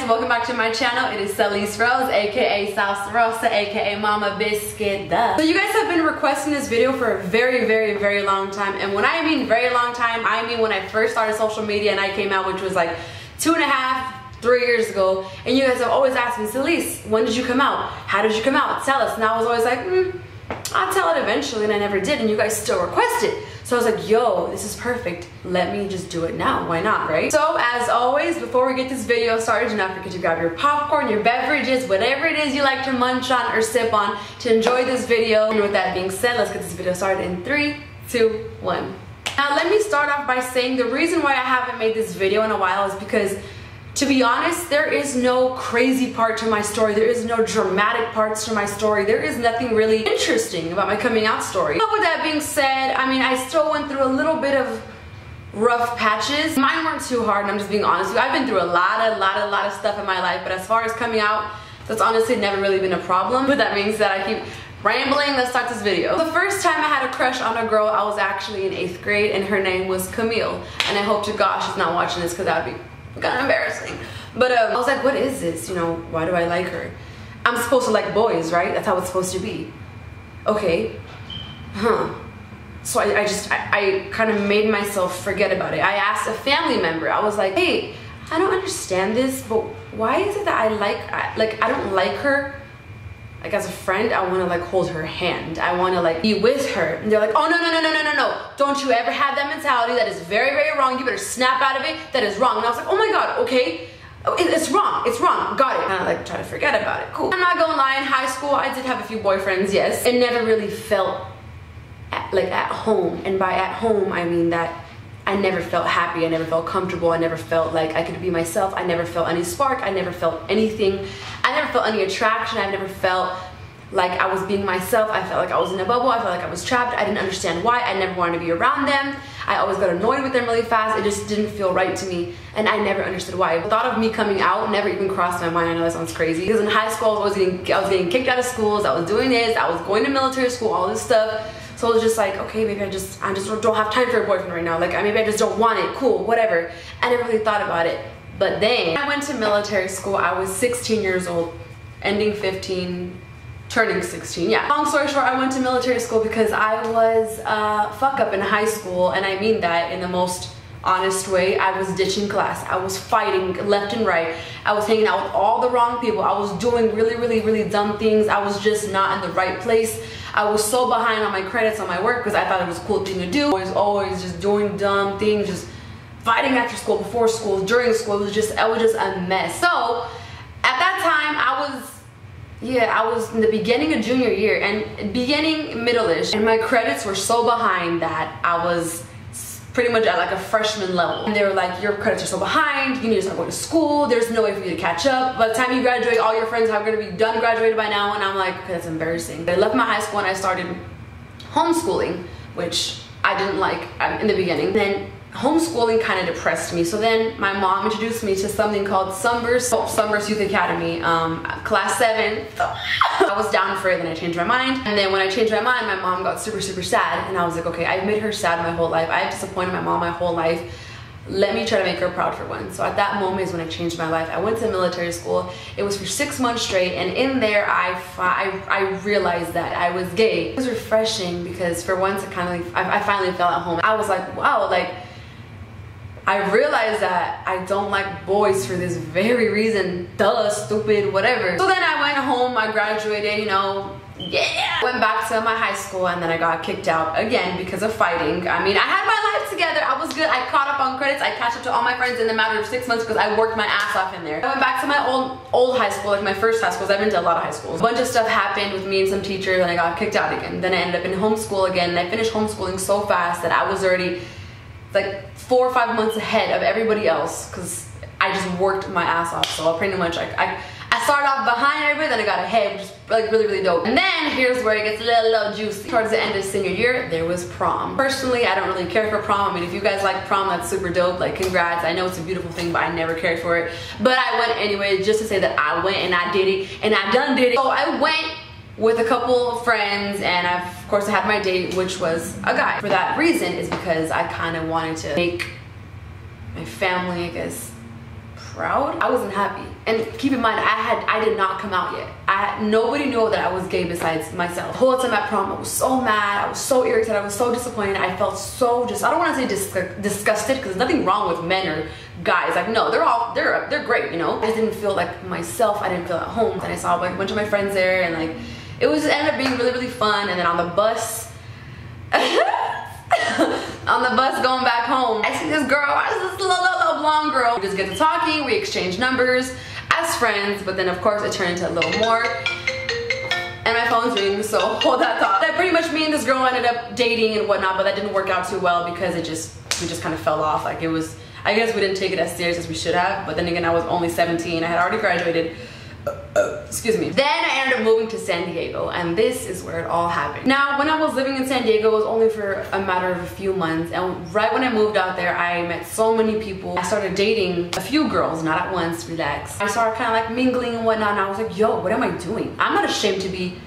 welcome back to my channel. It is Salice Rose, aka Salsa Rosa, aka Mama Biscuit. So you guys have been requesting this video for a very long time, and when I mean very long time, I mean when I first started social media and I came out, which was like 2.5, 3 years ago. And you guys have always asked me, Salice, when did you come out? How did you come out? Tell us. And I was always like, I'll tell it eventually, and I never did, and you guys still requested. So I was like, yo, this is perfect. Let me just do it now. Why not, right? So as always, before we get this video started, do not forget to grab your popcorn, your beverages, whatever it is you like to munch on or sip on to enjoy this video. And with that being said, let's get this video started in 3, 2, 1. Now let me start off by saying the reason why I haven't made this video in a while is because, to be honest, there is no crazy part to my story. There is no dramatic parts to my story. There is nothing really interesting about my coming out story. But with that being said, I mean, I still went through a little bit of rough patches. Mine weren't too hard, and I'm just being honest with you. I've been through a lot of stuff in my life, but as far as coming out, that's honestly never really been a problem. With that being said, I keep rambling. Let's start this video. The first time I had a crush on a girl, I was actually in 8th grade, and her name was Camille. And I hope to God she's not watching this, because that would be kind of embarrassing. But I was like, what is this? You know, why do I like her? I'm supposed to like boys, right? That's how it's supposed to be. Okay. So I kind of made myself forget about it. I asked a family member. I was like, hey, I don't understand this, but why is it that I don't like her? Like, as a friend, I want to like hold her hand. I want to like be with her. And they're like, oh, no. Don't you ever have that mentality. That is very wrong. You better snap out of it. That is wrong. And I was like, oh my God, okay. It's wrong. Got it. And I like try to forget about it. Cool. I'm not gonna lie, in high school, I did have a few boyfriends, yes. It never really felt at home. And by at home, I mean that I never felt happy. I never felt comfortable. I never felt like I could be myself. I never felt any spark. I never felt anything. I never felt any attraction. I never felt like I was being myself. I felt like I was in a bubble. I felt like I was trapped. I didn't understand why. I never wanted to be around them. I always got annoyed with them really fast. It just didn't feel right to me, and I never understood why. The thought of me coming out never even crossed my mind. I know that sounds crazy, because in high school I was getting kicked out of schools. I was doing this. I was going to military school, all this stuff. So it was just like, okay, maybe I just don't have time for a boyfriend right now. Like, maybe I just don't want it. Cool, whatever. I never really thought about it. But then I went to military school. I was 16 years old, ending 15, turning 16, yeah. Long story short, I went to military school because I was a fuck up in high school, and I mean that in the most honest way. I was ditching class. I was fighting left and right. I was hanging out with all the wrong people. I was doing really dumb things. I was just not in the right place. I was so behind on my credits on my work because I thought it was a cool thing to do. I was always just doing dumb things, just fighting after school, before school, during school. It was just a mess. So at that time, I was in the beginning of junior year, and beginning middle-ish, and my credits were so behind that I was pretty much at like a freshman level. And they were like, your credits are so behind, you need to start going to school, there's no way for you to catch up. By the time you graduate, all your friends are gonna be done graduated by now. And I'm like, okay, that's embarrassing. I left my high school and I started homeschooling, which I didn't like in the beginning. Then homeschooling kind of depressed me. So then my mom introduced me to something called Sunburst Youth Academy, class 7. I was down for it, then I changed my mind. And then when I changed my mind, my mom got super sad. And I was like, okay, I've made her sad my whole life. I've disappointed my mom my whole life. Let me try to make her proud for once. So at that moment is when I changed my life. I went to military school. It was for 6 months straight, and in there I realized that I was gay. It was refreshing because for once I finally felt at home. I was like, wow, like, I realized that I don't like boys for this very reason. Duh, stupid, whatever. So then I went home, I graduated, you know, yeah. Went back to my high school, and then I got kicked out again because of fighting. I mean, I had my life together. I was good. I caught up on credits. I catch up to all my friends in the matter of 6 months because I worked my ass off in there. I went back to my old high school, like my first high school. I've been to a lot of high schools. A bunch of stuff happened with me and some teachers, and I got kicked out again. Then I ended up in homeschool again, and I finished homeschooling so fast that I was already like 4 or 5 months ahead of everybody else because I just worked my ass off. So pretty much I started off behind everybody, then I got ahead, which is like really dope. And then here's where it gets a little juicy. Towards the end of senior year, there was prom. Personally, I don't really care for prom. I mean, if you guys like prom, that's super dope. Like, congrats. I know it's a beautiful thing, but I never cared for it. But I went anyway, just to say that I went and I did it, and I done did it. So I went with a couple of friends, and of course I had my date, which was a guy. For that reason is because I kind of wanted to make my family, I guess, crowd, I wasn't happy. And keep in mind, I did not come out yet. Nobody knew that I was gay besides myself. The whole time at prom, I was so mad, I was so irritated, I was so disappointed. I felt so I don't want to say disgusted, because there's nothing wrong with men or guys. Like, no, they're great, you know. I just didn't feel like myself. I didn't feel at home. And I saw like a bunch of my friends there, and like it was ended up being really, really fun. And then on the bus, on the bus going back home, I see this girl, this little blonde girl. We just get to talking, we exchange numbers as friends, but then of course it turned into a little more. And my phone's ringing, so hold that thought. That pretty much me and this girl ended up dating and whatnot, but that didn't work out too well because we just kind of fell off. Like, it was, I guess we didn't take it as serious as we should have, but then again, I was only 17. I had already graduated. Excuse me. Then I ended up moving to San Diego, and this is where it all happened. Now, when I was living in San Diego, it was only for a matter of a few months, and right when I moved out there, I met so many people. I started dating a few girls, not at once, relax. I started kind of like mingling and whatnot, and I was like, yo, what am I doing? I'm not ashamed to be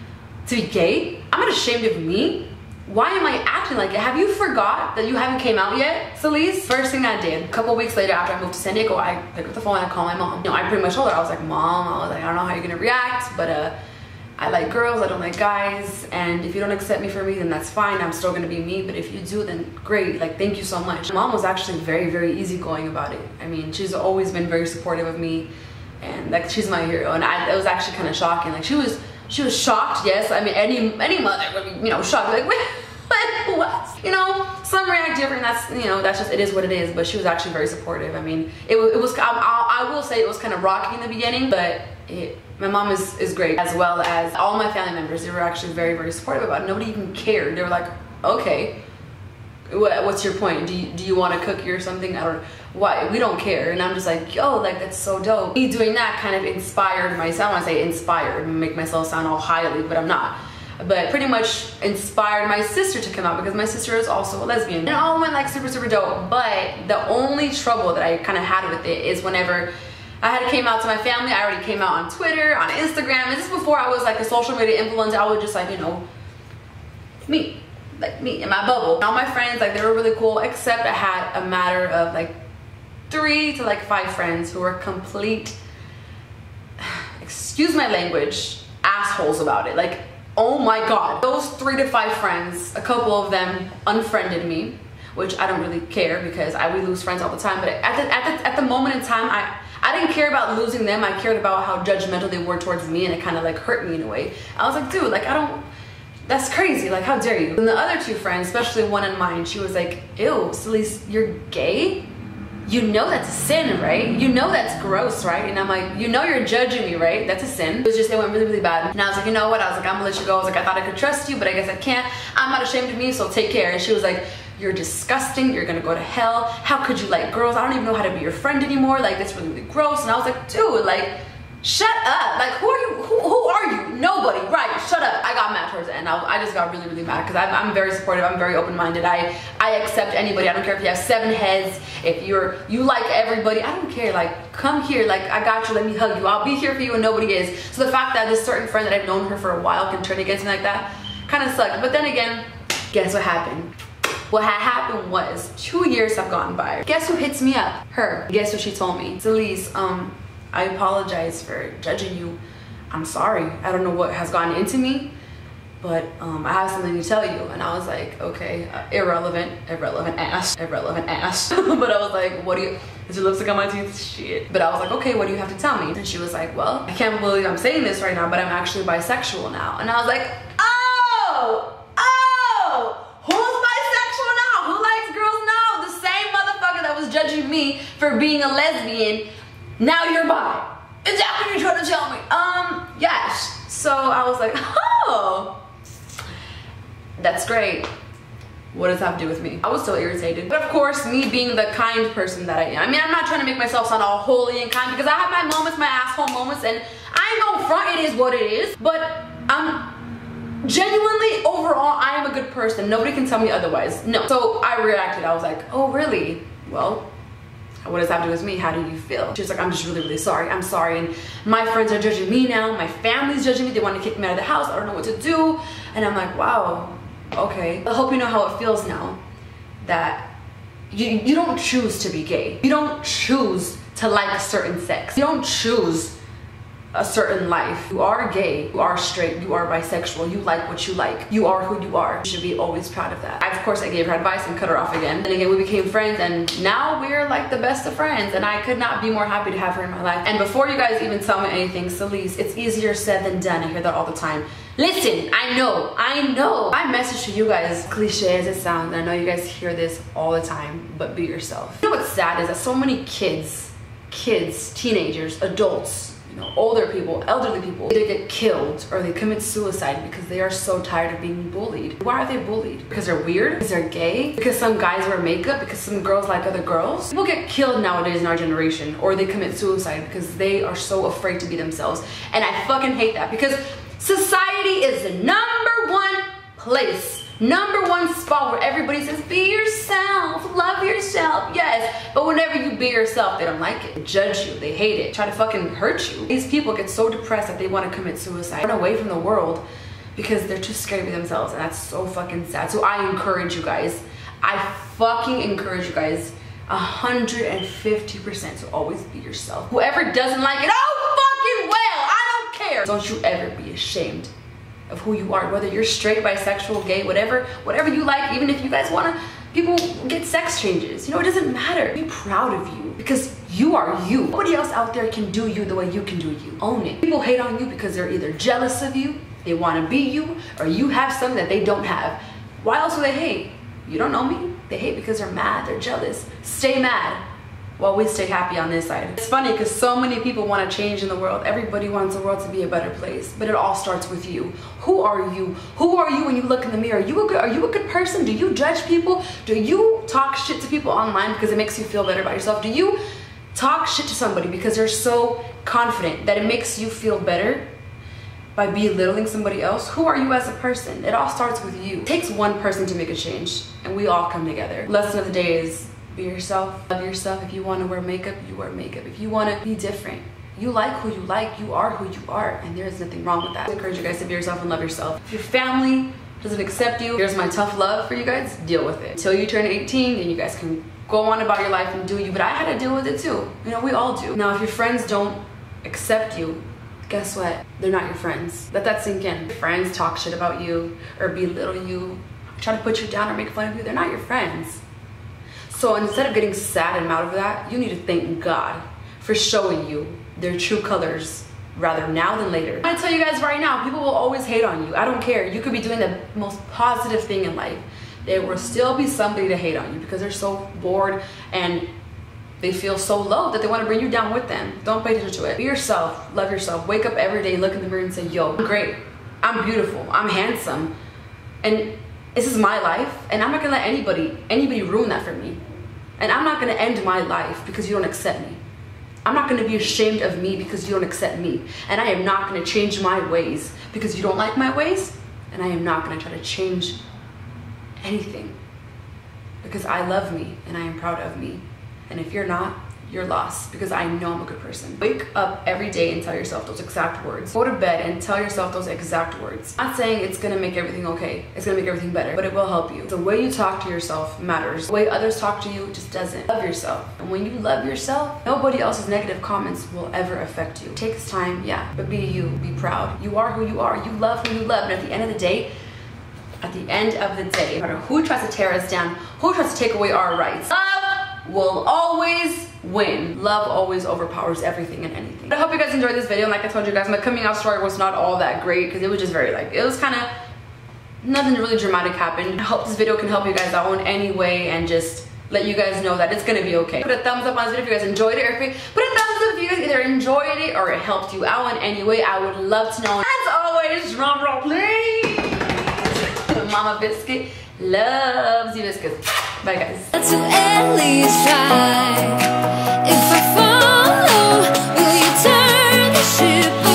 gay. I'm not ashamed of me. Why am I acting like it? Have you forgot that you haven't came out yet, Salice? First thing I did, a couple weeks later after I moved to San Diego, I picked up the phone and I called my mom. You know, I pretty much told her, I was like, Mom, I don't know how you're gonna react, but I like girls, I don't like guys, and if you don't accept me for me, then that's fine. I'm still gonna be me, but if you do, then great. Like, thank you so much. Mom was actually very, very easygoing about it. I mean, she's always been very supportive of me, and like, she's my hero. And it was actually kind of shocking. Like, she was shocked, yes. I mean, any mother would be, you know, shocked. Like, what? You know, some react different. That's, you know, that's just, it is what it is. But she was actually very supportive. I mean, it was. I will say it was kind of rocky in the beginning, but my mom is great, as well as all my family members. They were actually very, very supportive about it. Nobody even cared. They were like, okay, what's your point? Do you want a cookie or something? I don't. Why? We don't care. And I'm just like, yo, like, that's so dope. Me doing that kind of inspired myself. I want to say inspired and make myself sound all highly, but I'm not. But pretty much inspired my sister to come out, because my sister is also a lesbian. And it all went like super, super dope. But the only trouble that I kind of had with it is whenever I came out to my family, I already came out on Twitter, on Instagram. And this is before I was like a social media influencer. I was just like, you know, me in my bubble. All my friends, like, they were really cool, except I had a matter of like 3 to like 5 friends who were complete, excuse my language, assholes about it. Like, oh my God. Those 3 to 5 friends, a couple of them unfriended me, which I don't really care, because we lose friends all the time. But at the moment in time, I didn't care about losing them. I cared about how judgmental they were towards me, and it kind of like hurt me in a way. I was like, dude, like, that's crazy. Like, how dare you? And the other 2 friends, especially one in mine, she was like, ew, Salice, you're gay? You know that's a sin, right? You know that's gross, right? And I'm like, you know you're judging me, right? That's a sin. It was just, it went really, really bad. And I was like, you know what? I was like, I'm gonna let you go. I was like, I thought I could trust you, but I guess I can't. I'm not ashamed of me, so take care. And she was like, you're disgusting. You're gonna go to hell. How could you like girls? I don't even know how to be your friend anymore. Like, that's really, really gross. And I was like, dude, like, shut up. Like, who are you? Who are you? Nobody, right? Shut up. I got mad towards the end. I just got really, really mad, because I'm very supportive. I'm very open-minded. I accept anybody. I don't care if you have 7 heads, if you like everybody. I don't care. Like, come here. Like, I got you. Let me hug you. I'll be here for you when nobody is. So the fact that this certain friend that I've known her for a while can turn against me like that kind of sucked. But then again, guess what happened? What had happened was 2 years have gone by. Guess who hits me up? Her. Guess what she told me? Salice, I apologize for judging you. I'm sorry. I don't know what has gone into me, but I have something to tell you. And I was like, okay, irrelevant ass. But I was like, what do you, is your lipstick on my teeth? Shit. But I was like, okay, what do you have to tell me? And she was like, well, I can't believe I'm saying this right now, but I'm actually bisexual now. And I was like, oh, who's bisexual now? Who likes girls now? The same motherfucker that was judging me for being a lesbian, now you're bi. Is that what you're trying to tell me? Yes. So I was like, oh, that's great. What does that have to do with me? I was so irritated. But of course, me being the kind person that I am. I mean, I'm not trying to make myself sound all holy and kind, because I have my moments, my asshole moments, and I ain't gonna front, it is what it is. But I'm genuinely, overall, I am a good person. Nobody can tell me otherwise. No. So I reacted. I was like, oh, really? Well, what does that have to do with me? How do you feel? She was like, I'm just really, really sorry. I'm sorry. And my friends are judging me now. My family's judging me. They want to kick me out of the house. I don't know what to do. And I'm like, wow, okay. I hope you know how it feels now that you don't choose to be gay. You don't choose to like a certain sex. You don't choose a certain life. You are gay, you are straight, you are bisexual, you like what you like, you are who you are. You should be always proud of that. Of course I gave her advice and cut her off again. And again, we became friends, and now we're like the best of friends, and I could not be more happy to have her in my life. And before you guys even tell me anything, Salice, it's easier said than done. I hear that all the time. Listen, I know. My message to you guys, cliche as it sounds, and I know you guys hear this all the time, but be yourself. You know what's sad is that so many kids, teenagers, adults, you know, older people, elderly people, either get killed or they commit suicide because they are so tired of being bullied. Why are they bullied? Because they're weird? Because they're gay? Because some guys wear makeup? Because some girls like other girls? People get killed nowadays in our generation, or they commit suicide because they are so afraid to be themselves. And I fucking hate that, because society is the #1 place, #1 spot where everybody says, be yourself, love yourself, yes. But whenever you be yourself, they don't like it. They judge you, they hate it, try to fucking hurt you. These people get so depressed that they want to commit suicide, run away from the world because they're too scared to be themselves, and that's so fucking sad. So I encourage you guys, I fucking encourage you guys 150% to always be yourself. Whoever doesn't like it, oh fucking well, I don't care. Don't you ever be ashamed of who you are, whether you're straight, bisexual, gay, whatever you like. Even if you guys want to, people get sex changes, you know, it doesn't matter. Be proud of you, because you are you. Nobody else out there can do you the way you can do you. Own it. People hate on you because they're either jealous of you, they want to be you, or you have something that they don't have. Why else would they hate? You don't know me. They hate because they're mad, they're jealous. Stay mad while we stay happy on this side. It's funny because so many people want to change in the world. Everybody wants the world to be a better place, but it all starts with you. Who are you? Who are you when you look in the mirror? Are you a good person? Do you judge people? Do you talk shit to people online because it makes you feel better about yourself? Do you talk shit to somebody because they're so confident that it makes you feel better by belittling somebody else? Who are you as a person? It all starts with you. It takes one person to make a change, and we all come together. Lesson of the day is, be yourself, love yourself. If you want to wear makeup, you wear makeup. If you want to be different, you like who you like, you are who you are, and there is nothing wrong with that. I encourage you guys to be yourself and love yourself. If your family doesn't accept you, here's my tough love for you guys, deal with it. Until you turn 18, and you guys can go on about your life and do you, but I had to deal with it too. You know, we all do. Now, if your friends don't accept you, guess what? They're not your friends. Let that sink in. Your friends talk shit about you, or belittle you, try to put you down or make fun of you, they're not your friends. So instead of getting sad and mad over that, you need to thank God for showing you their true colors, rather now than later. I'm gonna tell you guys right now, people will always hate on you. I don't care. You could be doing the most positive thing in life. There will still be somebody to hate on you because they're so bored and they feel so low that they want to bring you down with them. Don't pay attention to it. Be yourself, love yourself. Wake up every day, look in the mirror and say, yo, I'm great, I'm beautiful, I'm handsome, and this is my life, and I'm not gonna let anybody ruin that for me. And I'm not gonna end my life because you don't accept me. I'm not gonna be ashamed of me because you don't accept me. And I am not gonna change my ways because you don't like my ways. And I am not gonna try to change anything because I love me and I am proud of me. And if you're not, you're lost, because I know I'm a good person. Wake up every day and tell yourself those exact words. Go to bed and tell yourself those exact words. I'm not saying it's gonna make everything okay, it's gonna make everything better, but it will help you. The way you talk to yourself matters. The way others talk to you just doesn't. Love yourself. And when you love yourself, nobody else's negative comments will ever affect you. It takes time, yeah, but be you, be proud. You are who you are, you love who you love, and at the end of the day, no matter who tries to tear us down, who tries to take away our rights, love will always win. Love always overpowers everything and anything. I hope you guys enjoyed this video. And like I told you guys, my coming out story was not all that great because it was just very it was kind of nothing really dramatic happened. I hope this video can help you guys out in any way and just let you guys know that it's gonna be okay. Put a thumbs up on this video if you guys enjoyed it, or put a thumbs up if you guys either enjoyed it or it helped you out in any way. I would love to know. As always, drum roll please. Mama Biscuit loves you biscuits. Bye guys. To at least try. If I follow, will you turn the ship?